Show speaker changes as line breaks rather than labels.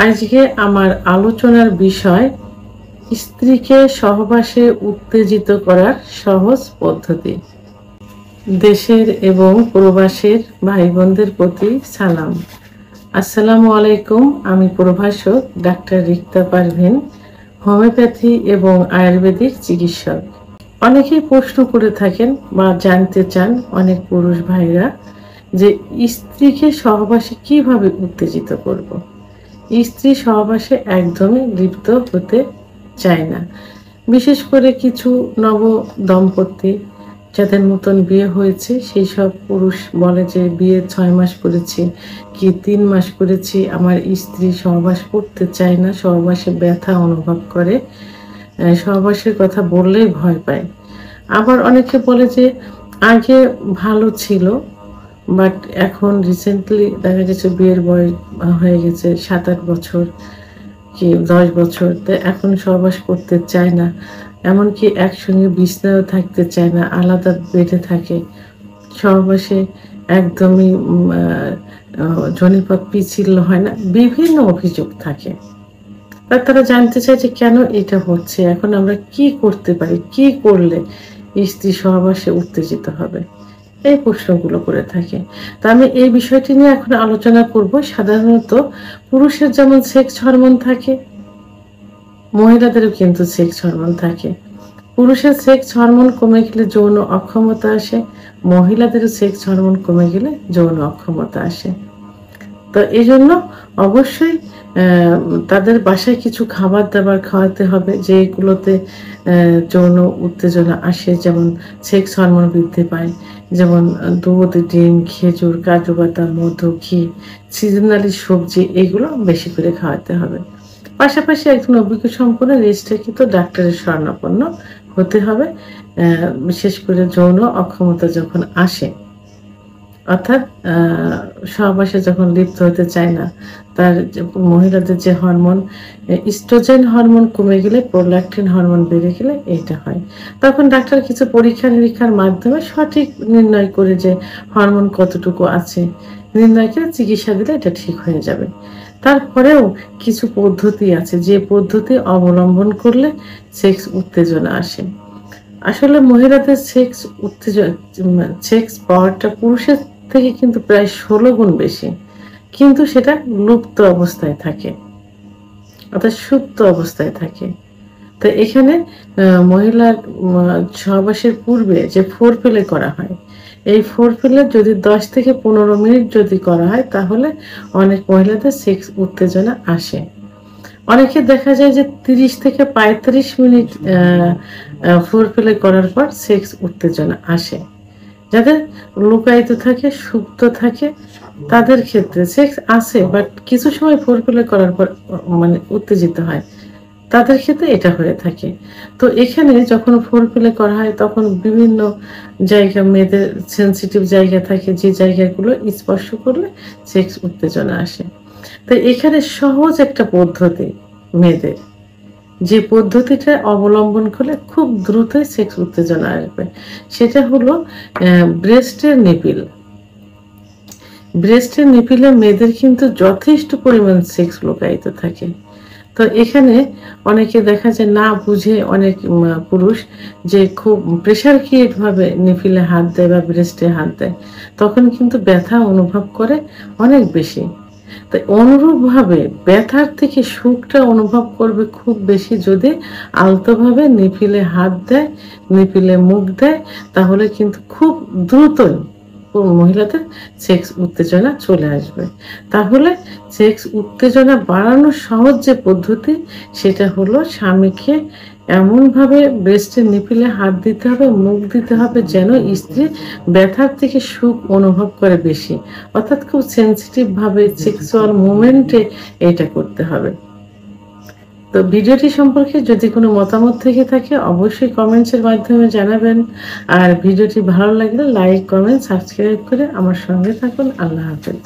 আজকে আমার আলোচনার বিষয় স্ত্রীকে সহবাসে উত্তেজিত করার সহজ পদ্ধতি। দেশের এবং প্রবাসের ভাই বোনদের প্রতি সালাম। আসসালামু আলাইকুম। আমি প্রভাষক ডাক্তার রিক্তা পারভিন, হোমিওপ্যাথি এবং আয়ুর্বেদিক চিকিৎসক। অনেকেই প্রশ্ন করে থাকেন বা জানতে চান অনেক পুরুষ ভাইরা যে স্ত্রীকে সহবাসে কিভাবে উত্তেজিত করব। স্ত্রী সহবাসে একদমই লিপ্ত হতে চায় না। বিশেষ করে কিছু নব দম্পতি যাদের নতুন বিয়ে হয়েছে সেই সব পুরুষ বলে যে বিয়ে 6 মাস করেছি কি 3 মাস করেছি, আমার স্ত্রী সহবাস করতে চায় না, সহবাসে ব্যথা অনুভব করে, সহবাসের কথা বললেই ভয় পায়। আবার অনেকে বলে যে আগে ভালো ছিল, বাট এখন রিসেন্টলি দেখা গেছে বিয়ের বয়স হয়ে গেছে 7-8 বছর কি 10 বছর, তো এখন সহবাস করতে চায় না, এমনকি একসঙ্গে বিছানায়ও থাকতে চায় না, আলাদা বেডে থাকে, সহবাসে একদমই জনিপথ পিচ্ছিল হয় না, বিভিন্ন অভিযোগ থাকে। তারা জানতে চায় যে কেন এটা হচ্ছে, এখন আমরা কি করতে পারি, কি করলে স্ত্রী সহবাসে উত্তেজিত হবে, এই প্রশ্নগুলো করে থাকে। তো আমি এই বিষয়টি নিয়ে এখন আলোচনা করব। সাধারণত পুরুষের যেমন সেক্স হরমোন থাকে, মহিলাদেরও কিন্তু সেক্স হরমোন থাকে। পুরুষের সেক্স হরমোন কমে গেলে যৌন অক্ষমতা আসে, মহিলাদেরও সেক্স হরমোন কমে গেলে যৌন অক্ষমতা আসে। তো এই জন্য অবশ্যই তাদের বাসায় কিছু খাবার দাবার খাওয়াতে হবে যেগুলোতে যৌন উত্তেজনা আসে, যেমন সেক্স হরমোন বৃদ্ধি পায়, যেমন দুধ, ডিম, খেজুর, কাজু বাদাম, মধু, ঘি, সিজনালি সবজি, এগুলো বেশি করে খাওয়াতে হবে। পাশাপাশি একজন অভিজ্ঞ সম্পন্ন রেজিস্ট্রিকৃত ডাক্তারের শরণাপন্ন হতে হবে, বিশেষ করে যৌন অক্ষমতা যখন আসে, অর্থাৎ সহবাসে যখন লিপ্ত হতে চায় না, তার মহিলাদের যে হরমোন ইস্ট্রোজেন হরমোন কমে গেলে, প্রোল্যাক্টিন হরমোন বেড়ে গেলে এইটা হয়। তখন ডাক্তার কিছু পরীক্ষা নিরীক্ষার মাধ্যমে সঠিক নির্ণয় করে যে হরমোন কতটুকু আছে নির্ণয় করে চিকিৎসা দিলে এটা ঠিক হয়ে যাবে। তারপরেও কিছু পদ্ধতি আছে যে পদ্ধতি অবলম্বন করলে সেক্স উত্তেজনা আসে। আসলে মহিলাদের সেক্স উত্তেজনা, সেক্স পাওয়ারটা পুরুষের থেকে কিন্তু প্রায় 16 গুণ বেশি, কিন্তু সেটা লুপ্ত অবস্থায় থাকে, অর্থাৎ সুপ্ত অবস্থায় থাকে। তো এখানে মহিলার সহবাসের পূর্বে যে ফোরপ্লে করা হয়, এই ফোরপ্লে যদি 10 থেকে 15 মিনিট যদি করা হয় তাহলে অনেক মহিলাদের সেক্স উত্তেজনা আসে। অনেকে দেখা যায় যে 30 থেকে 35 মিনিট ফোরপ্লে করার পর সেক্স উত্তেজনা আসে। যাদের লুকায়িত থাকে, সুপ্ত থাকে, তাদের ক্ষেত্রে সেক্স আসে বাট কিছু সময় ফোরপ্লে করার পর মানে উত্তেজিত হয়, তাদের ক্ষেত্রে এটা হয়ে থাকে। তো এখানে যখন ফোরপ্লে করা হয় তখন বিভিন্ন জায়গা, মেয়েদের সেন্সিটিভ জায়গা থাকে, যে জায়গাগুলো স্পর্শ করলে সেক্স উত্তেজনা আসে। তো এখানে সহজ একটা পদ্ধতি মেয়েদের, যে পদ্ধতিটা অবলম্বন করলে খুব দ্রুতই সেক্স উত্তেজনা আসবে, সেটা হলো ব্রেস্টের নিপিল। ব্রেস্টের নিপিলে মেয়েদের কিন্তু যথেষ্ট পরিমাণ সেক্স লুকায়িত থাকে। তো এখানে অনেকে দেখা যায় না বুঝে অনেক পুরুষ যে খুব প্রেশার ক্রিয়েট ভাবে নিপিলে হাত দেয় বা ব্রেস্টে হাত দেয়, তখন কিন্তু ব্যথা অনুভব করে অনেক বেশি। তাই অনুরূপভাবে ব্যথার থেকে সুখটা অনুভব করবে খুব বেশি যদি আলতোভাবে নিপিলে হাত দেয়, নিপিলে মুখ দেয়, তাহলে কিন্তু খুব দ্রুতই মহিলাদের সেক্স উত্তেজনা চলে আসবে। তাহলে সেক্স উত্তেজনা বাড়ানোর সহজ যে পদ্ধতি সেটা হলো স্বামীকে এমনভাবে ব্রেস্টের নিপিলে হাত দিতে হবে, মুখ দিতে হবে যেন স্ত্রী ব্যথার থেকে সুখ অনুভব করে বেশি, অর্থাৎ খুব সেন্সিটিভ ভাবে সেক্সুয়াল মোমেন্টে এটা করতে হবে। তো ভিডিওটি সম্পর্কে যদি কোনো মতামত থেকে থাকে অবশ্যই কমেন্টসের মাধ্যমে জানাবেন, আর ভিডিওটি ভালো লাগলে লাইক, কমেন্ট, সাবস্ক্রাইব করে আমার সঙ্গে থাকুন। আল্লাহ হাফেজ।